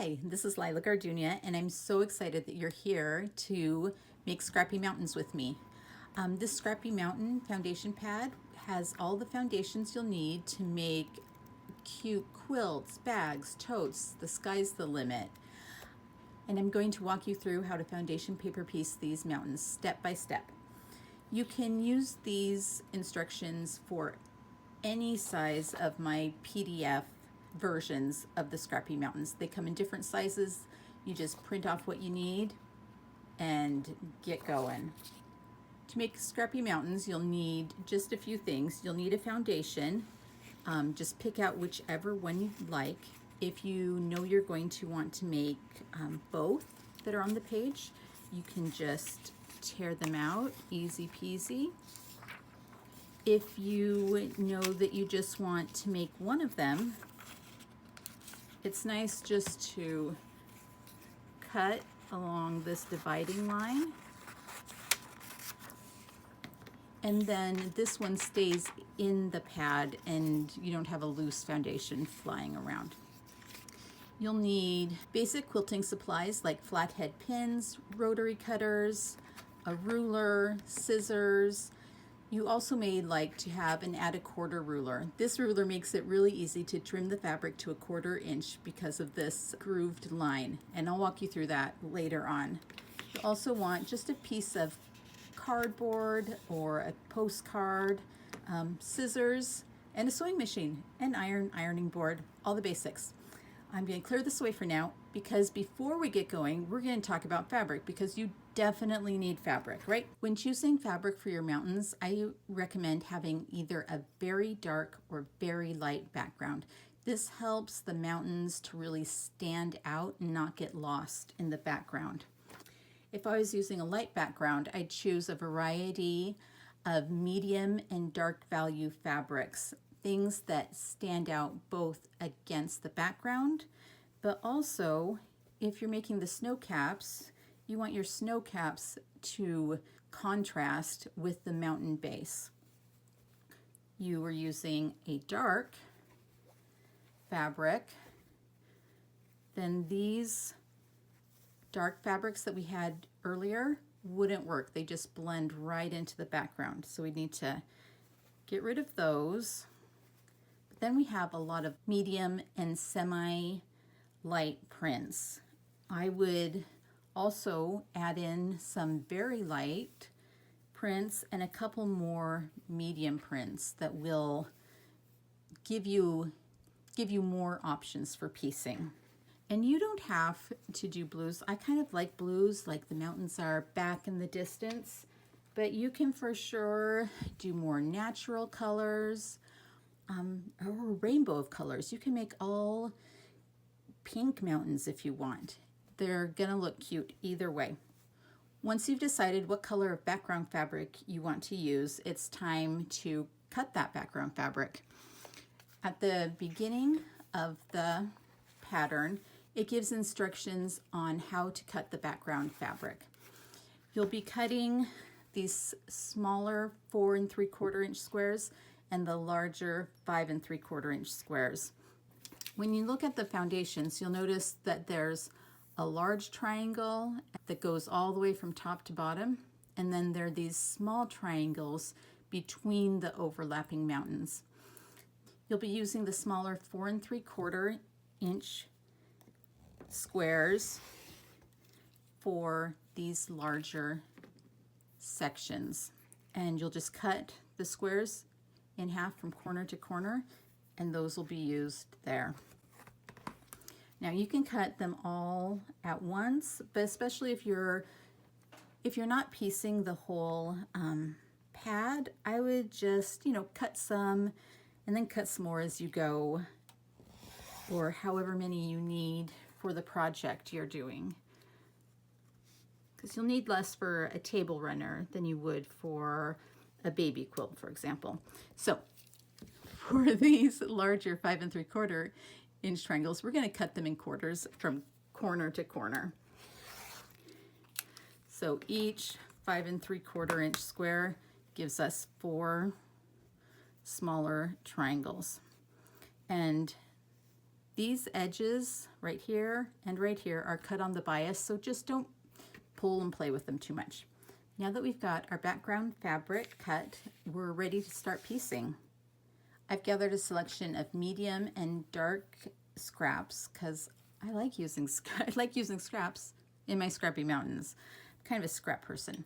Hi, this is Lila Gardunia, and I'm so excited that you're here to make Scrappy Mountains with me. This Scrappy Mountain foundation pad has all the foundations you'll need to make cute quilts, bags, totes. The sky's the limit. And I'm going to walk you through how to foundation paper piece these mountains step by step. You can use these instructions for any size of my PDF versions of the Scrappy Mountains. They come in different sizes. You just print off what you need and get going. To make Scrappy Mountains, you'll need just a few things. You'll need a foundation. Just pick out whichever one you'd like. If you know you're going to want to make both that are on the page, you can just tear them out, easy peasy. If you know that you just want to make one of them, it's nice just to cut along this dividing line. And then this one stays in the pad and you don't have a loose foundation flying around. You'll need basic quilting supplies like flathead pins, rotary cutters, a ruler, scissors. You also may like to have an add a quarter ruler. This ruler makes it really easy to trim the fabric to a 1/4 inch because of this grooved line, and I'll walk you through that later on. You also want just a piece of cardboard or a postcard, scissors, and a sewing machine, an ironing board, all the basics. I'm going to clear this away for now because before we get going, we're going to talk about fabric because you definitely need fabric, right? When choosing fabric for your mountains, I recommend having either a very dark or very light background. This helps the mountains to really stand out and not get lost in the background. If I was using a light background, I'd choose a variety of medium and dark value fabrics, things that stand out both against the background, but also if you're making the snow caps, you want your snow caps to contrast with the mountain base. You are using a dark fabric, then these dark fabrics that we had earlier wouldn't work. They just blend right into the background. So we need to get rid of those. But then we have a lot of medium and semi-light prints. I would also add in some very light prints and a couple more medium prints that will give you more options for piecing. And you don't have to do blues. I kind of like blues, like the mountains are back in the distance, but you can for sure do more natural colors, or a rainbow of colors. You can make all pink mountains if you want. They're gonna look cute either way. Once you've decided what color of background fabric you want to use, it's time to cut that background fabric. At the beginning of the pattern, it gives instructions on how to cut the background fabric. You'll be cutting these smaller 4 3/4 inch squares and the larger 5 3/4 inch squares. When you look at the foundations, you'll notice that there's a large triangle that goes all the way from top to bottom, and then there are these small triangles between the overlapping mountains. You'll be using the smaller 4 3/4 inch squares for these larger sections, and you'll just cut the squares in half from corner to corner, and those will be used there. Now you can cut them all at once, but especially if you're not piecing the whole pad, I would just cut some and then cut some more as you go, or however many you need for the project you're doing, because you'll need less for a table runner than you would for a baby quilt, for example. So for these larger 5 3/4 inch triangles, we're going to cut them in quarters from corner to corner. So each 5 3/4 inch square gives us 4 smaller triangles. And These edges right here and right here are cut on the bias, so just don't pull and play with them too much. Now that we've got our background fabric cut, we're ready to start piecing. I've gathered a selection of medium and dark scraps because I like using scraps in my Scrappy Mountains. I'm kind of a scrap person.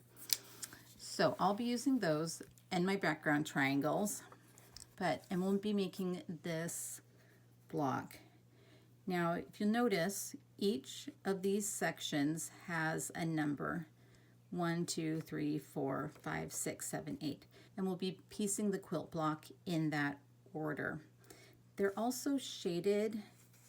So I'll be using those and my background triangles, and we'll be making this block. Now, if you'll notice, each of these sections has a number. 1, 2, 3, 4, 5, 6, 7, 8. And we'll be piecing the quilt block in that order. They're also shaded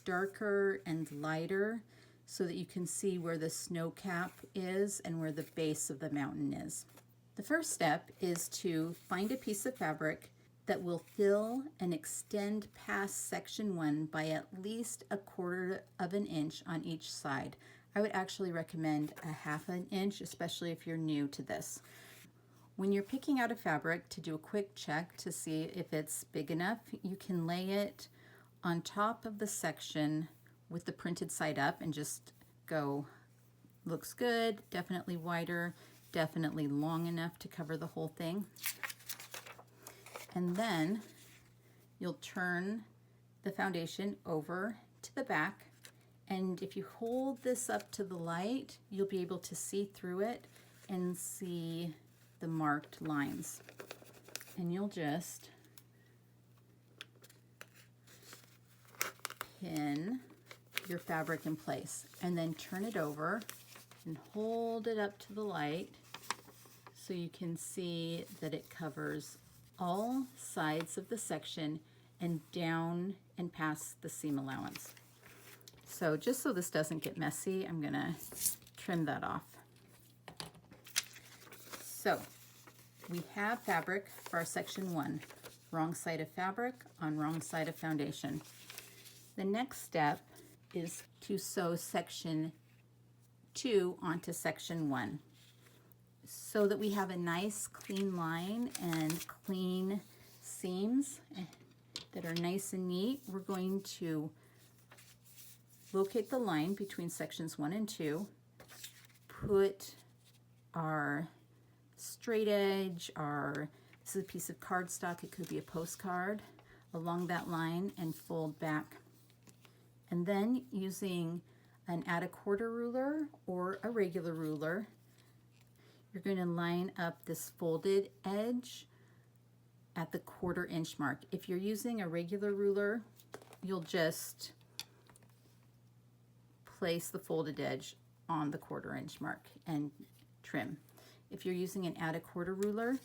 darker and lighter so that you can see where the snow cap is and where the base of the mountain is. The first step is to find a piece of fabric that will fill and extend past section 1 by at least 1/4 of an inch on each side. I would actually recommend 1/2 inch, especially if you're new to this. When you're picking out a fabric to do a quick check to see if it's big enough, you can lay it on top of the section with the printed side up and just go, looks good, definitely wider, definitely long enough to cover the whole thing. And then you'll turn the foundation over to the back, and if you hold this up to the light, you'll be able to see through it and see the marked lines. And you'll just pin your fabric in place and then turn it over and hold it up to the light so you can see that it covers all sides of the section and down and past the seam allowance. So just so this doesn't get messy, I'm gonna trim that off. So we have fabric for our section 1, wrong side of fabric on wrong side of foundation. The next step is to sew section 2 onto section 1. So that we have a nice clean line and clean seams that are nice and neat, we're going to locate the line between sections 1 and 2, put our straight edge, this is a piece of cardstock, it could be a postcard, along that line and fold back. And then using an add a quarter ruler or a regular ruler, you're going to line up this folded edge at the 1/4 inch mark. If you're using a regular ruler, you'll just place the folded edge on the 1/4 inch mark and trim. If you're using an add a quarter ruler,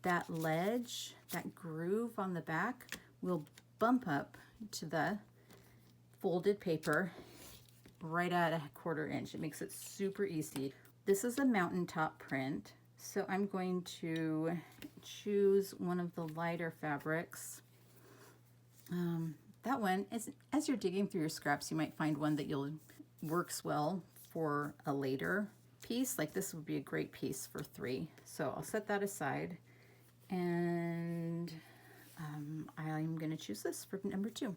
that ledge, that groove on the back will bump up to the folded paper right at 1/4 inch. It makes it super easy. This is a mountaintop print, so I'm going to choose one of the lighter fabrics. That one, as you're digging through your scraps, you might find one that works well for a later piece. Like this would be a great piece for 3. So I'll set that aside, and I'm going to choose this for number 2.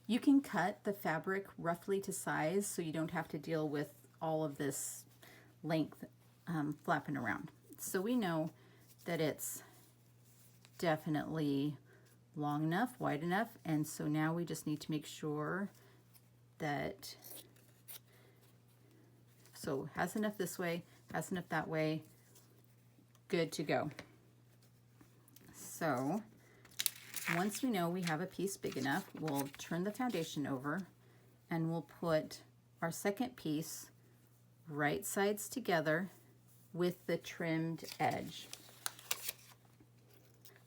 You can cut the fabric roughly to size so you don't have to deal with all of this length flapping around. So we know that it's definitely long enough, wide enough, and so now we just need to make sure that, so has enough this way, has enough that way, good to go. So once we know we have a piece big enough, we'll turn the foundation over and we'll put our second piece right sides together with the trimmed edge.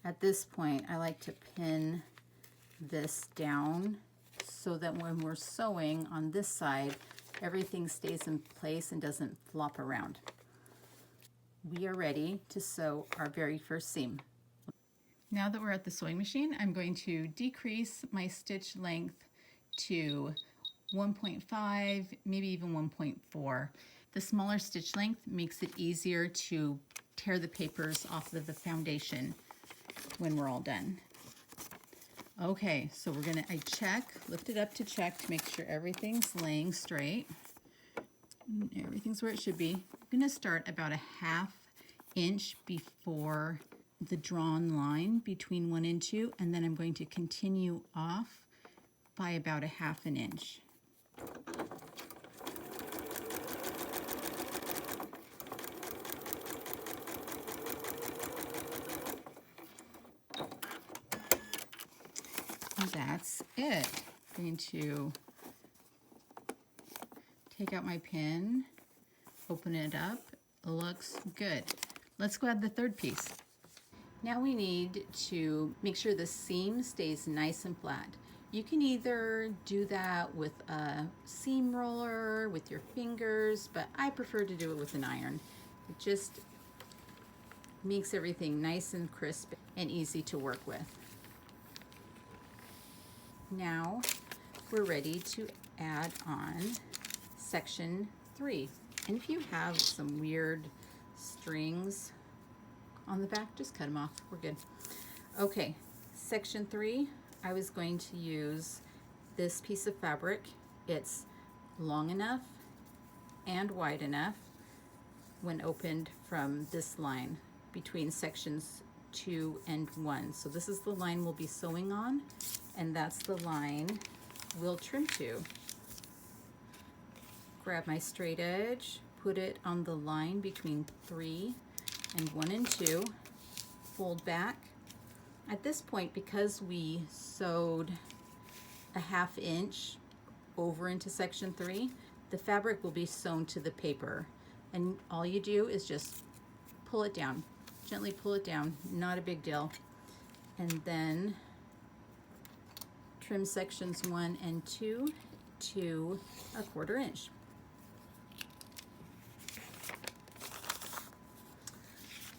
At this point, I like to pin this down so that when we're sewing on this side, everything stays in place and doesn't flop around. We are ready to sew our very first seam. Now that we're at the sewing machine, I'm going to decrease my stitch length to 1.5, maybe even 1.4. The smaller stitch length makes it easier to tear the papers off of the foundation when we're all done. Okay, so I lift it up to check to make sure everything's laying straight. Everything's where it should be. I'm gonna start about a 1/2 inch before the drawn line between 1 and 2, and then I'm going to continue off by about a 1/2 inch. And that's it. I'm going to take out my pin, open it up. It looks good. Let's go add the third piece. Now we need to make sure the seam stays nice and flat. You can either do that with a seam roller, with your fingers, but I prefer to do it with an iron. It just makes everything nice and crisp and easy to work with. Now we're ready to add on section 3. And if you have some weird strings on the back, just cut them off. We're good. Okay, section 3, I was going to use this piece of fabric. It's long enough and wide enough when opened from this line between sections 2 and 1. So this is the line we'll be sewing on, and that's the line we'll trim to. Grab my straight edge, put it on the line between 3 and 1 and 2, fold back. At this point, because we sewed a 1/2 inch over into section 3, the fabric will be sewn to the paper. And all you do is just pull it down, gently pull it down, not a big deal. And then trim sections 1 and 2 to a 1/4 inch.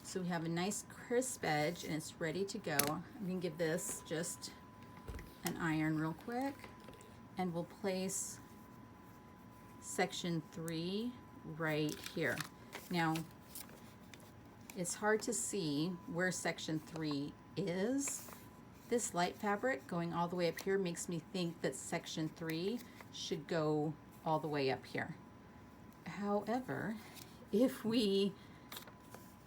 So we have a nice crisp edge and it's ready to go. I'm gonna give this just an iron real quick, and we'll place section 3 right here. Now, it's hard to see where section 3 is. This light fabric going all the way up here makes me think that section 3 should go all the way up here. However, if we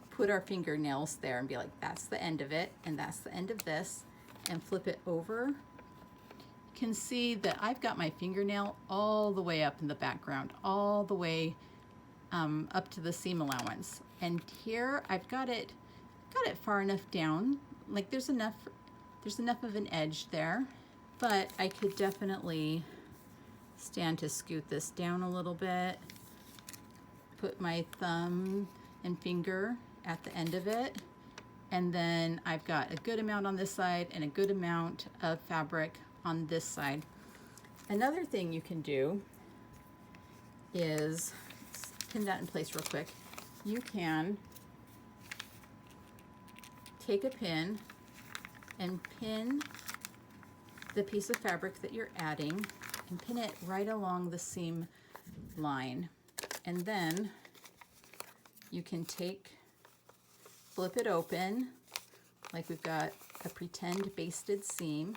put our fingernails there and be like, that's the end of it, and that's the end of this, and flip it over, you can see that I've got my fingernail all the way up in the background, all the way up to the seam allowance. And here I've got it far enough down, like there's enough of an edge there, but I could definitely stand to scoot this down a little bit, put my thumb and finger at the end of it, and then I've got a good amount on this side and a good amount of fabric on this side. Another thing you can do is, let's pin that in place real quick. You can take a pin and pin the piece of fabric that you're adding and pin it right along the seam line. And then you can flip it open, like we've got a pretend basted seam,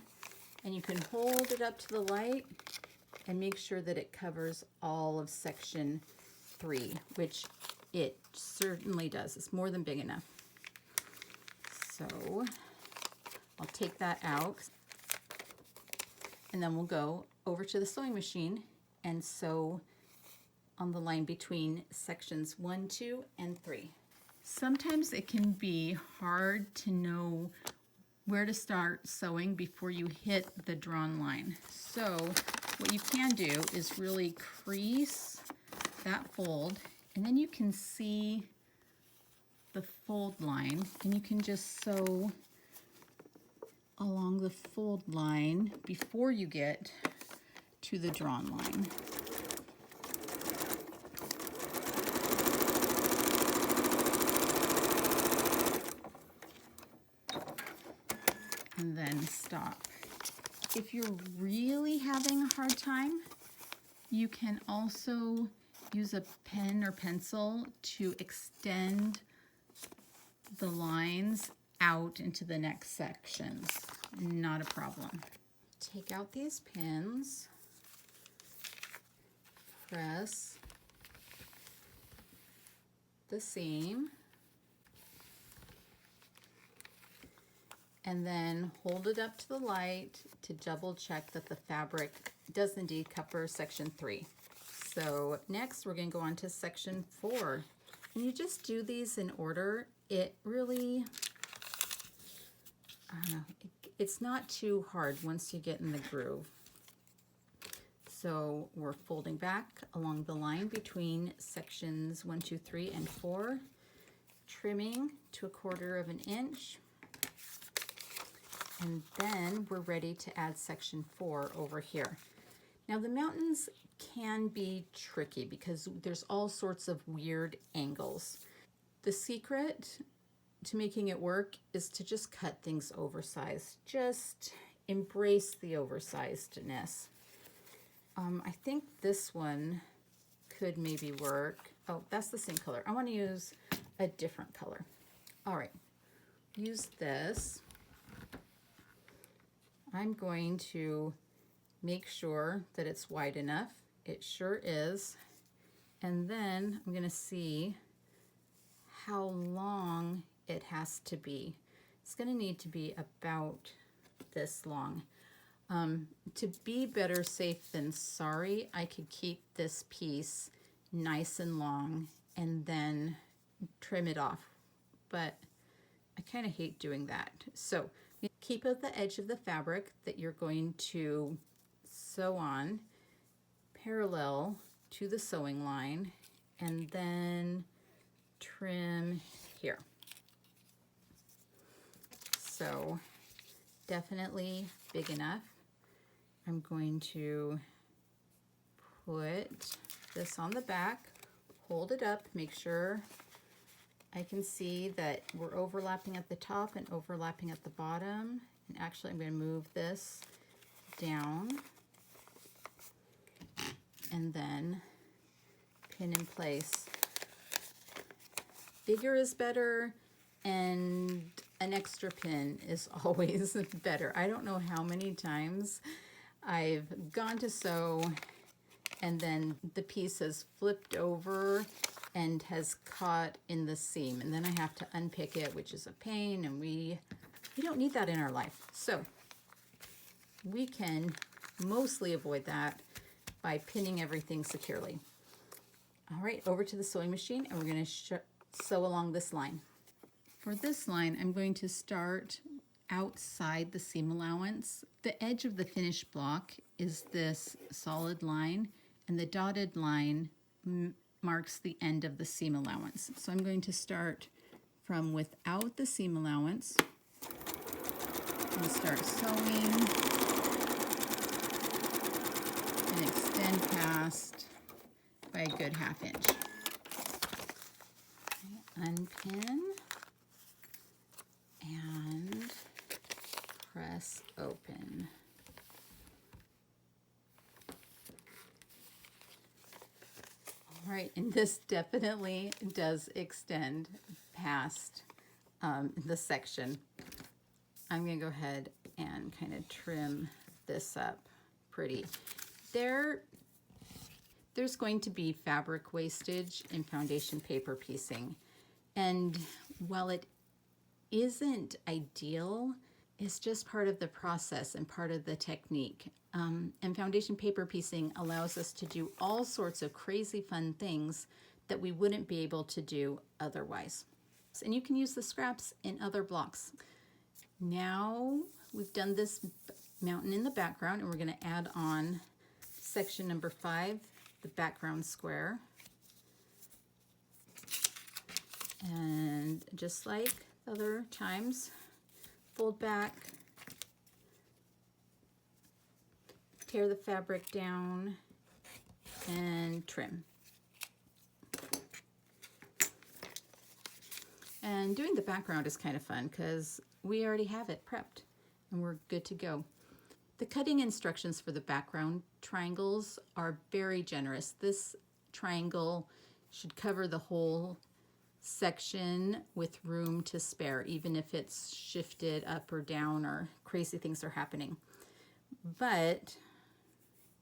and you can hold it up to the light and make sure that it covers all of section 3, which it certainly does. It's more than big enough. So I'll take that out, and then we'll go over to the sewing machine and sew on the line between sections 1, 2, and 3. Sometimes it can be hard to know where to start sewing before you hit the drawn line. So what you can do is really crease that fold, and then you can see the fold line, and you can just sew along the fold line before you get to the drawn line. And then stop. If you're really having a hard time, you can also use a pen or pencil to extend the lines out into the next sections. not a problem. Take out these pins, press the seam, and then hold it up to the light to double check that the fabric does indeed cover section 3. So next we're going to go on to section 4. And you just do these in order. It really, I don't know, it's not too hard once you get in the groove. So we're folding back along the line between sections 1, 2, 3, and 4, trimming to 1/4 of an inch. And then we're ready to add section 4 over here. Now the mountains can be tricky because there's all sorts of weird angles. The secret to making it work is to just cut things oversized. Just embrace the oversizedness. I think this one could maybe work. Oh, that's the same color. I want to use a different color. All right, use this. I'm going to make sure that it's wide enough. It sure is. And then I'm going to see how long it has to be. It's going to need to be about this long. To be better safe than sorry, I could keep this piece nice and long and then trim it off. But I kind of hate doing that. So keep at the edge of the fabric that you're going to sew on parallel to the sewing line, and then trim here. So definitely big enough. I'm going to put this on the back, hold it up, make sure I can see that we're overlapping at the top and overlapping at the bottom. And actually I'm going to move this down and then pin in place. Bigger is better, and an extra pin is always better. I don't know how many times I've gone to sew and then the piece has flipped over and has caught in the seam, and then I have to unpick it, which is a pain, and we don't need that in our life. So we can mostly avoid that by pinning everything securely. All right, over to the sewing machine, and we're going to sew along this line. For this line, I'm going to start outside the seam allowance. The edge of the finished block is this solid line, and the dotted line marks the end of the seam allowance. So I'm going to start from without the seam allowance and start sewing and extend past by a good 1/2 inch. Unpin and press open. All right, and this definitely does extend past the section. I'm going to go ahead and kind of trim this up pretty. There's going to be fabric wastage in foundation paper piecing, and while it isn't ideal, it's just part of the process and part of the technique. And foundation paper piecing allows us to do all sorts of crazy fun things that we wouldn't be able to do otherwise. And you can use the scraps in other blocks. Now we've done this mountain in the background, and we're going to add on section number 5, the background square. And just like other times, fold back, tear the fabric down, and trim. And doing the background is kind of fun because we already have it prepped and we're good to go. The cutting instructions for the background triangles are very generous. This triangle should cover the whole section with room to spare, even if it's shifted up or down or crazy things are happening. But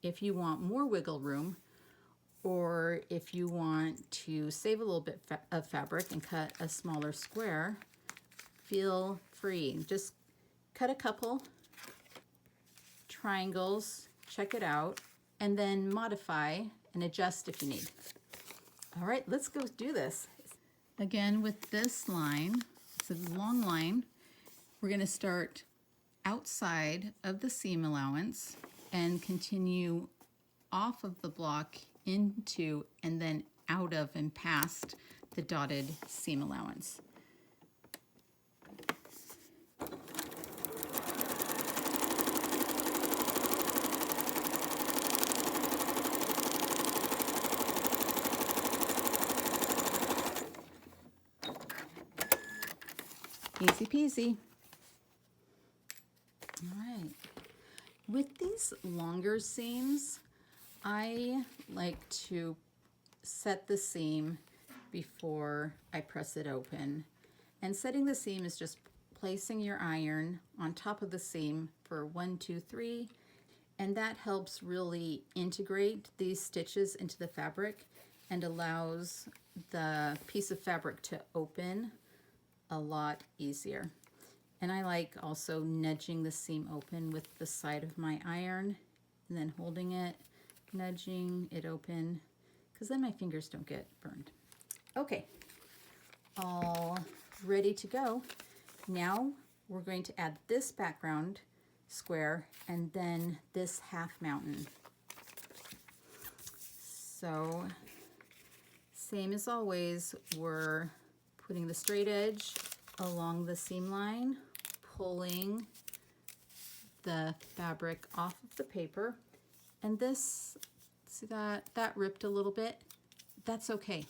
if you want more wiggle room, or if you want to save a little bit of fabric and cut a smaller square, feel free. Just cut a couple triangles, check it out, and then modify and adjust if you need. All right, let's go do this. Again, with this line, it's a long line, we're going to start outside of the seam allowance and continue off of the block into and then out of and past the dotted seam allowance. Easy peasy. All right. With these longer seams, I like to set the seam before I press it open. And setting the seam is just placing your iron on top of the seam for 1, 2, 3, and that helps really integrate these stitches into the fabric and allows the piece of fabric to open a lot easier. And I like also nudging the seam open with the side of my iron and then holding it, nudging it open, because then my fingers don't get burned. Okay, all ready to go. Now we're going to add this background square and then this half mountain. So same as always, we're putting the straight edge along the seam line, pulling the fabric off of the paper, and this, see that ripped a little bit? That's okay.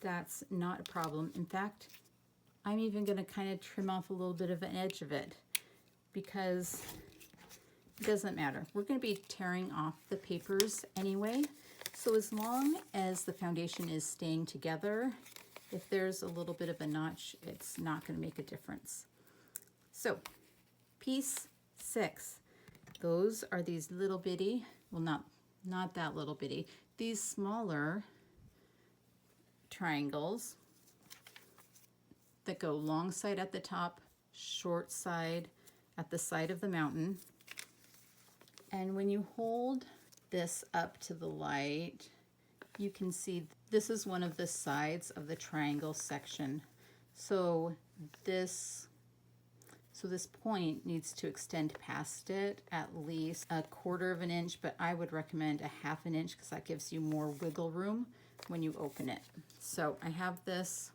That's not a problem. In fact, I'm even going to kind of trim off a little bit of an edge of it because it doesn't matter. We're going to be tearing off the papers anyway, so as long as the foundation is staying together, if there's a little bit of a notch, it's not going to make a difference. So, piece 6. Those are these little bitty, well, not that little bitty, these smaller triangles that go long side at the top, short side at the side of the mountain. And when you hold this up to the light, you can see this is one of the sides of the triangle section. So this point needs to extend past it at least 1/4 of an inch, but I would recommend 1/2 an inch because that gives you more wiggle room when you open it. So I have this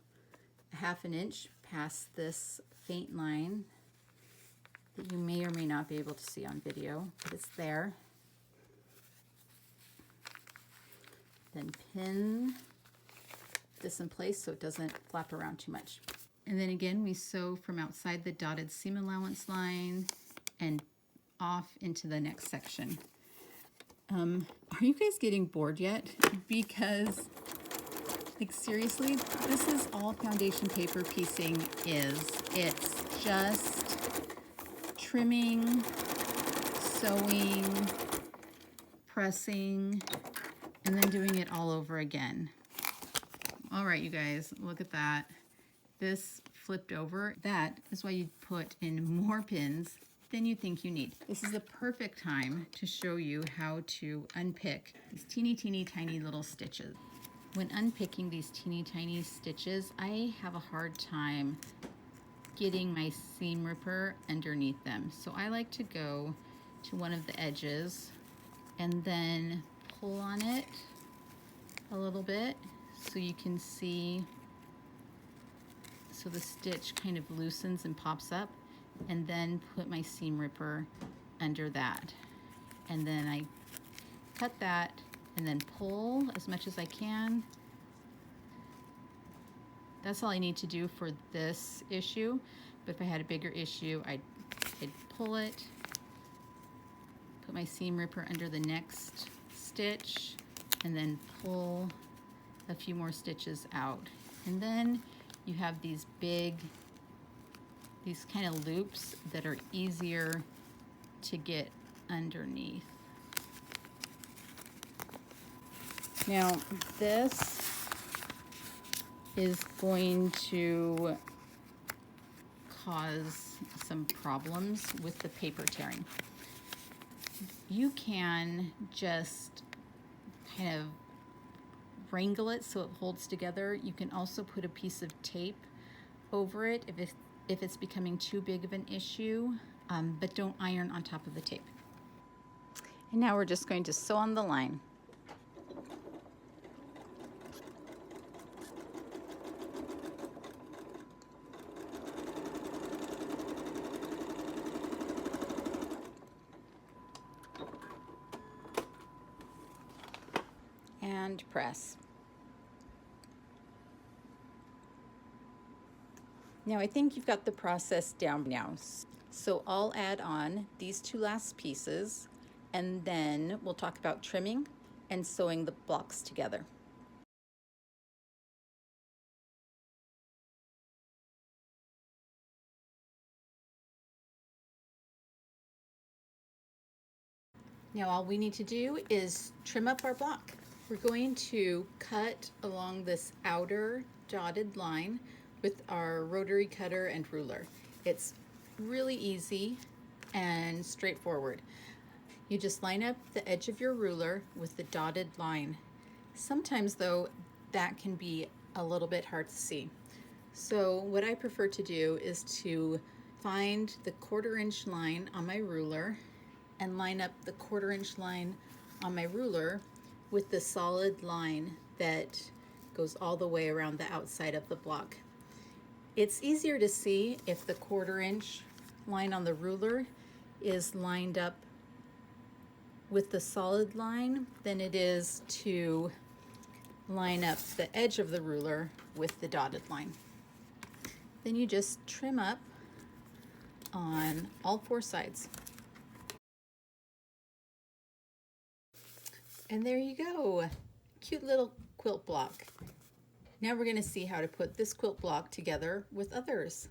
1/2 an inch past this faint line that you may or may not be able to see on video, but it's there. Then pin this in place so it doesn't flap around too much. And then again, we sew from outside the dotted seam allowance line and off into the next section. Are you guys getting bored yet? Because, like, seriously, this is all foundation paper piecing is. It's just trimming, sewing, pressing, and then doing it all over again. All right, you guys, look at that. This flipped over. That is why you put in more pins than you think you need. This is the perfect time to show you how to unpick these teeny, teeny, tiny little stitches. When unpicking these teeny, tiny stitches, I have a hard time getting my seam ripper underneath them. So I like to go to one of the edges and then pull on it a little bit so you can see, so the stitch kind of loosens and pops up, and then put my seam ripper under that. And then I cut that and then pull as much as I can. That's all I need to do for this issue, but if I had a bigger issue, I'd pull it, put my seam ripper under the next stitch, and then pull a few more stitches out. And then you have these kind of loops that are easier to get underneath. Now this is going to cause some problems with the paper tearing. You can just kind of wrangle it so it holds together. You can also put a piece of tape over it if it's becoming too big of an issue, but don't iron on top of the tape. And now we're just going to sew on the line. And press. Now I think you've got the process down now. So I'll add on these two last pieces, and then we'll talk about trimming and sewing the blocks together. Now all we need to do is trim up our block. We're going to cut along this outer dotted line with our rotary cutter and ruler. It's really easy and straightforward. You just line up the edge of your ruler with the dotted line. Sometimes though, that can be a little bit hard to see. So what I prefer to do is to find the 1/4 inch line on my ruler and line up the 1/4 inch line on my ruler with the solid line that goes all the way around the outside of the block. It's easier to see if the 1/4 inch line on the ruler is lined up with the solid line than it is to line up the edge of the ruler with the dotted line. Then you just trim up on all 4 sides. And there you go, cute little quilt block. Now we're gonna see how to put this quilt block together with others.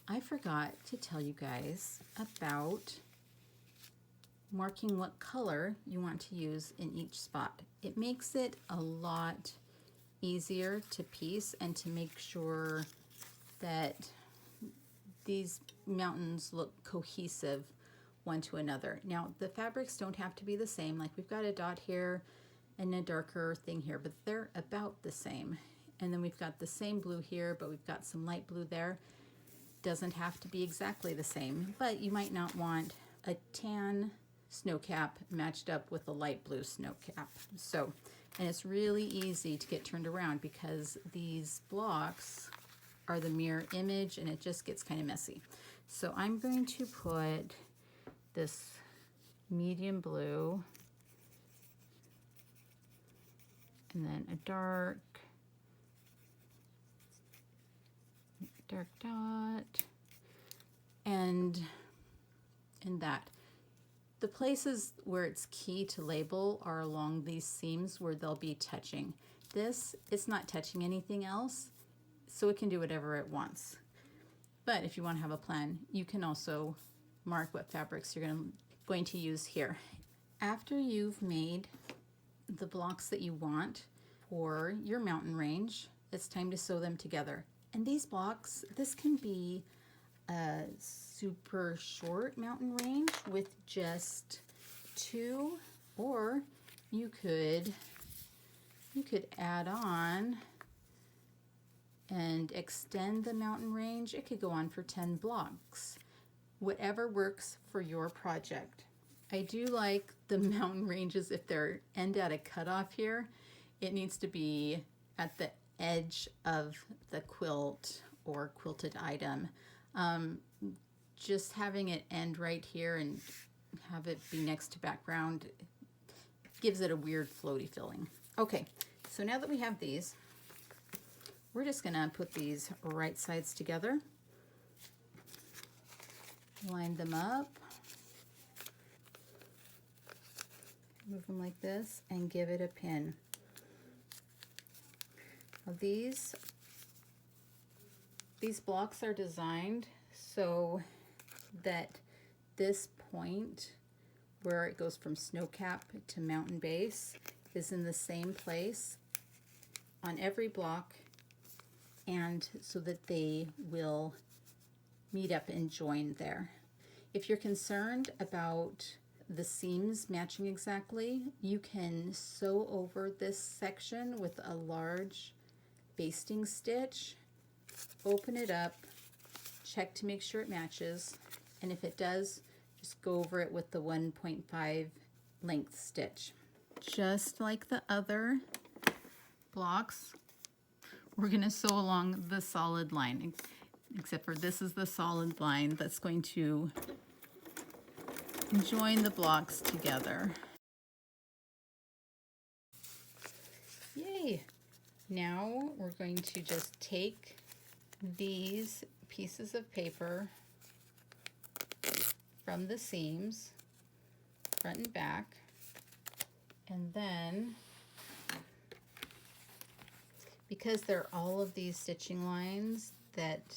I forgot to tell you guys about marking what color you want to use in each spot. It makes it a lot easier to piece and to make sure that these mountains look cohesive one to another. Now the fabrics don't have to be the same, like we've got a dot here and a darker thing here, but they're about the same. And then we've got the same blue here, but we've got some light blue there. Doesn't have to be exactly the same, but you might not want a tan snow cap matched up with a light blue snow cap. So, and it's really easy to get turned around because these blocks are the mirror image and it just gets kind of messy. So I'm going to put this medium blue and then a dark dot and that. The places where it's key to label are along these seams where they'll be touching. This, it's not touching anything else, so it can do whatever it wants. But if you want to have a plan, you can also mark what fabrics you're going to use here. After you've made the blocks that you want for your mountain range, it's time to sew them together. And these blocks, this can be a super short mountain range with just 2, or you could add on and extend the mountain range. It could go on for 10 blocks, whatever works for your project. I do like the mountain ranges if they're end at a cutoff here. It needs to be at the edge of the quilt or quilted item. Just having it end right here and have it be next to background gives it a weird floaty feeling. Okay, so now that we have these, we're just gonna put these right sides together, line them up, move them like this, and give it a pin. Now these These blocks are designed so that this point where it goes from snow cap to mountain base is in the same place on every block, and so that they will meet up and join there. If you're concerned about the seams matching exactly, you can sew over this section with a large basting stitch, open it up, check to make sure it matches, and if it does, just go over it with the 1.5 length stitch. Just like the other blocks, we're going to sew along the solid line, except for this is the solid line that's going to join the blocks together. Yay! Now we're going to just take these pieces of paper from the seams, front and back, and then, because there are all of these stitching lines that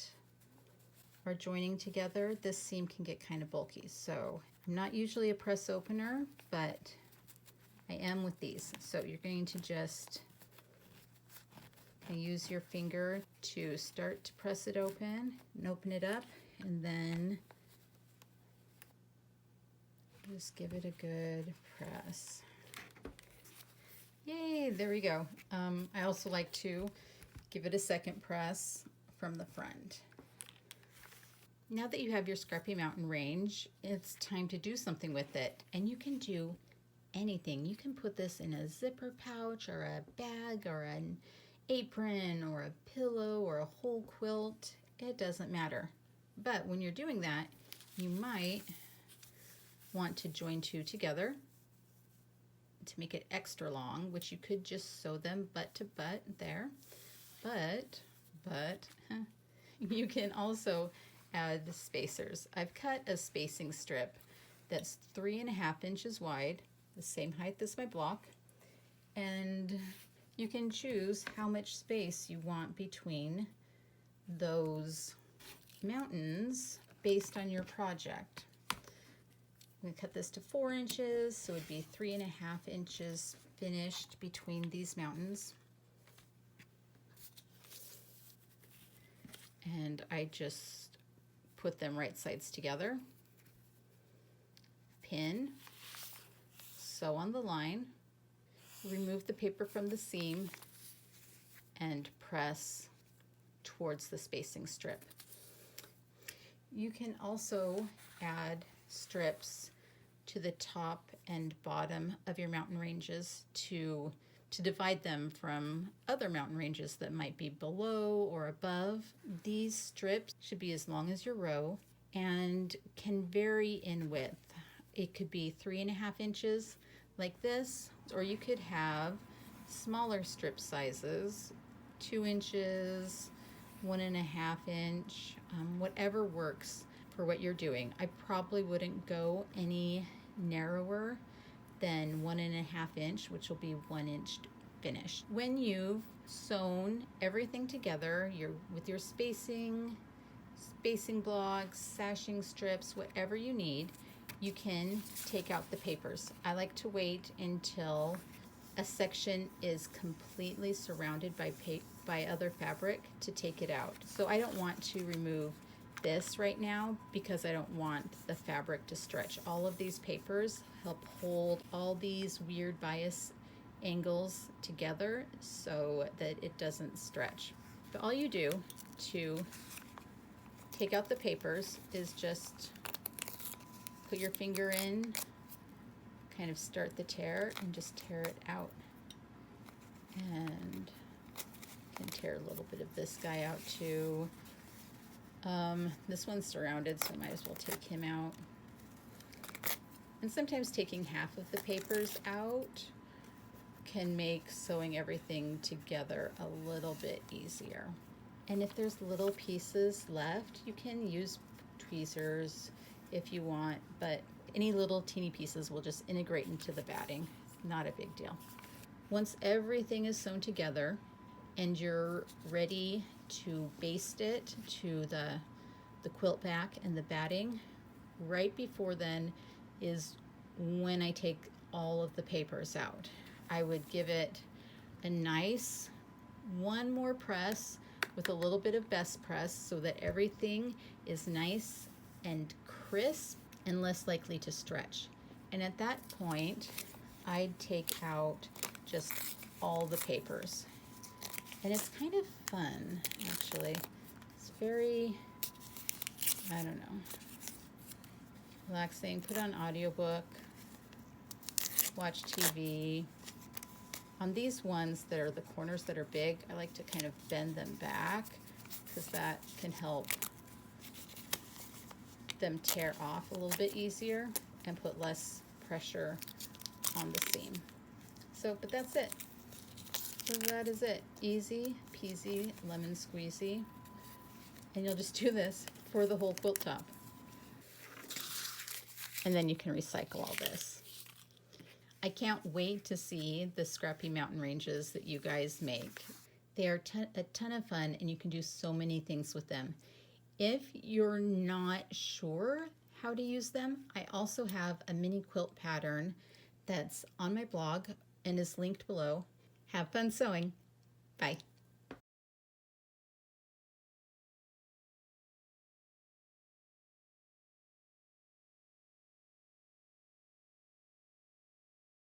are joining together, this seam can get kind of bulky. So I'm not usually a press opener, but I am with these. So you're going to just use your finger to start to press it open and open it up, and then just give it a good press. Yay, there we go. I also like to give it a second press from the front. Now that you have your Scrappy Mountain range, it's time to do something with it, and you can do anything. You can put this in a zipper pouch or a bag or an apron or a pillow or a whole quilt. It doesn't matter. But when you're doing that, you might want to join two together to make it extra long, which you could just sew them butt to butt there. But you can also add spacers. I've cut a spacing strip that's 3.5 inches wide, the same height as my block, and you can choose how much space you want between those mountains based on your project. I'm going to cut this to 4 inches, so it would be 3.5 inches finished between these mountains. And I just put them right sides together, pin, sew on the line, remove the paper from the seam, and press towards the spacing strip. You can also add strips to the top and bottom of your mountain ranges to divide them from other mountain ranges that might be below or above. These strips should be as long as your row and can vary in width. It could be 3.5 inches like this, or you could have smaller strip sizes, 2 inches, 1.5 inch, whatever works for what you're doing. I probably wouldn't go any narrower than 1.5 inch, which will be 1 inch finished. When you've sewn everything together, with your spacing blocks, sashing strips, whatever you need, you can take out the papers. I like to wait until a section is completely surrounded by other fabric to take it out. So I don't want to remove this right now because I don't want the fabric to stretch. All of these papers help hold all these weird bias angles together so that it doesn't stretch. But all you do to take out the papers is just put your finger in, kind of start the tear, and just tear it out. And you can tear a little bit of this guy out too. This one's surrounded, so I might as well take him out. And sometimes taking half of the papers out can make sewing everything together a little bit easier. And if there's little pieces left, you can use tweezers if you want, but any little teeny pieces will just integrate into the batting. Not a big deal. Once everything is sewn together and you're ready to baste it to the quilt back and the batting. Right before then is when I take all of the papers out. I would give it a nice one more press with a little bit of best press so that everything is nice and crisp and less likely to stretch. And at that point, I'd take out just all the papers. And it's kind of fun, actually. It's very, I don't know, relaxing. Put on audiobook, watch TV. On these ones that are the corners that are big, I like to kind of bend them back because that can help them tear off a little bit easier and put less pressure on the seam. So, but that's it. So that is it. Easy peasy lemon squeezy. And you'll just do this for the whole quilt top. And then you can recycle all this. I can't wait to see the Scrappy Mountain ranges that you guys make. They are a ton of fun, and you can do so many things with them. If you're not sure how to use them, I also have a mini quilt pattern that's on my blog and is linked below. Have fun sewing. Bye.